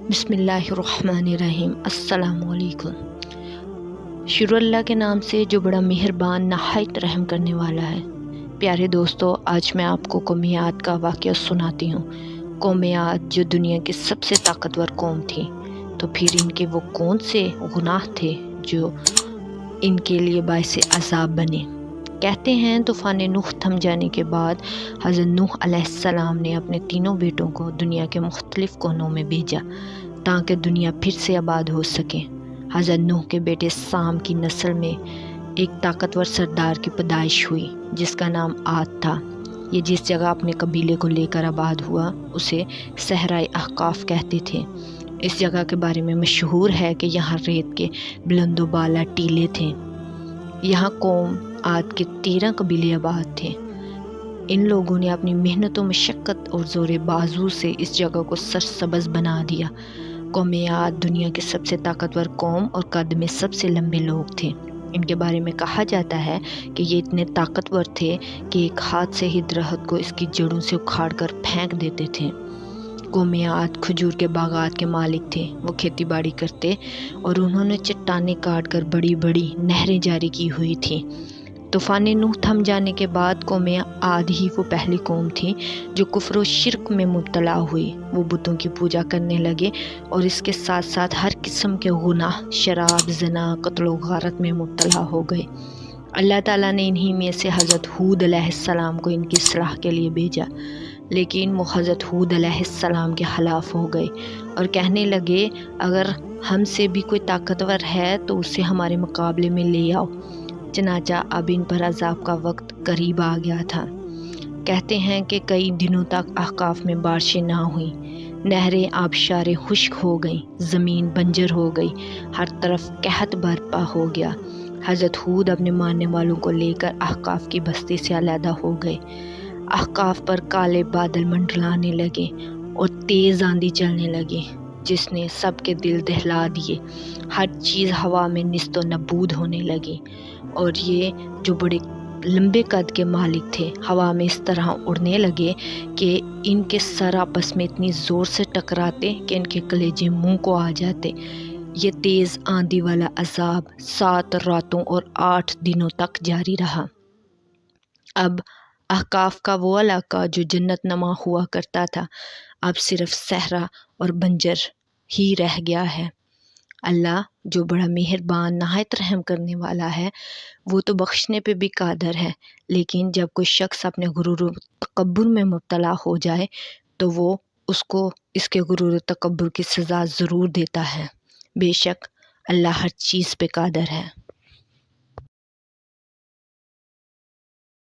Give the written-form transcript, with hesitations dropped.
बिस्मिल्लाहिर्रहमानिर्रहीम। अस्सलाम वालेकुम। शुरू अल्लाह के नाम से जो बड़ा मेहरबान नहायत रहम करने वाला है। प्यारे दोस्तों, आज मैं आपको कौम आद का वाक़या सुनाती हूँ। कौम आद जो दुनिया की सबसे ताकतवर कौम थी, तो फिर इनके वो कौन से गुनाह थे जो इनके लिए बाइस अज़ाब बने। कहते हैं तूफ़ान नूह थम जाने के बाद हज़रत नूह अलैहिस्सलाम ने अपने तीनों बेटों को दुनिया के मुख्तलिफ़ कोनों में भेजा ताकि दुनिया फिर से आबाद हो सके। हज़रत नूह के बेटे साम की नस्ल में एक ताकतवर सरदार की पैदाइश हुई जिसका नाम आद था। ये जिस जगह अपने कबीले को लेकर आबाद हुआ उसे सहराए अहकाफ कहते थे। इस जगह के बारे में मशहूर है कि यहाँ रेत के बुलंदोबाला टीले थे। यहाँ कौम आद के 13 कबीले आबाद थे। इन लोगों ने अपनी मेहनत व मशक्क़त और ज़ोर बाजू से इस जगह को सरसब्ज़ बना दिया। कौम आद दुनिया के सबसे ताकतवर कौम और कद में सबसे लंबे लोग थे। इनके बारे में कहा जाता है कि ये इतने ताकतवर थे कि एक हाथ से ही दरख्त को इसकी जड़ों से उखाड़ कर फेंक देते थे। कौम आद खजूर के बागात के मालिक थे। वो खेती बाड़ी करते और उन्होंने चट्टानें काट कर बड़ी बड़ी नहरें जारी की हुई थी। तूफ़ान नूह थम जाने के बाद कौम आद ही वो पहली कौम थी जो कुफ्र व शिरक में मुब्तला हुई। वो बुतों की पूजा करने लगे और इसके साथ साथ हर किस्म के गुनाह, शराब, ज़ना, कत्ल व गारत में मुब्तला हो गए। अल्लाह ताला ने इन्हीं में से हज़रत हूद अलैहिस्सलाम को इनकी इस्लाह के लिए भेजा, लेकिन वो हज़रत हूद अलैहिस्सलाम के ख़िलाफ़ हो गए और कहने लगे, अगर हमसे भी कोई ताकतवर है तो उसे हमारे मुकाबले में ले आओ। चनाचा अब इन पर अज़ाब का वक्त करीब आ गया था। कहते हैं कि कई दिनों तक अहकाफ में बारिशें ना हुई, नहरें आबशारें खुश्क हो गईं, ज़मीन बंजर हो गई, हर तरफ कहत बर्पा हो गया। हज़रत हूद अपने मानने वालों को लेकर अहकाफ की बस्ती से अलहदा हो गए। अहकाफ पर काले बादल मंडलाने लगे और तेज़ आंधी चलने लगी जिसने सबके दिल दहला दिए। हर चीज़ हवा में निस्तो नबूद होने लगी और ये जो बड़े लंबे कद के मालिक थे हवा में इस तरह उड़ने लगे कि इनके सर आपस में इतनी ज़ोर से टकराते कि इनके कलेजे मुंह को आ जाते। ये तेज़ आंधी वाला अज़ाब 7 रातों और 8 दिनों तक जारी रहा। अब अहकाफ का वो इलाका जो जन्नत नमा हुआ करता था अब सिर्फ सहरा और बंजर ही रह गया है। अल्लाह जो बड़ा मेहरबान नहायत रहम करने वाला है, वो तो बख्शने पे भी कादर है, लेकिन जब कोई शख्स अपने गुरूर व तकब्बुर में मुब्तला हो जाए तो वो उसको इसके गुरूर व तकब्बुर की सज़ा ज़रूर देता है। बेशक अल्लाह हर चीज़ पे कादर है।